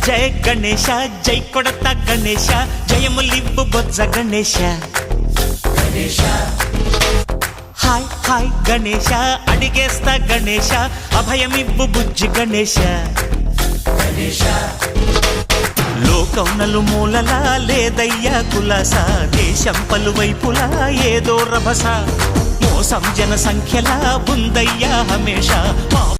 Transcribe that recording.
జయ గణేశ జై కొడత గణేశ జయములివ్వు బొజ్జ Ganesha hi hi Ganesha అడిగేస్తా Ganesha అభయమివ్వు బుజ్జి గణేశ లోకం నలుమూలలా లేదయ్యా కులాస దేశం పలువైపులా ఏదో రభస మోసం జన సంఖ్యలా ఉందయ్యా హమేషా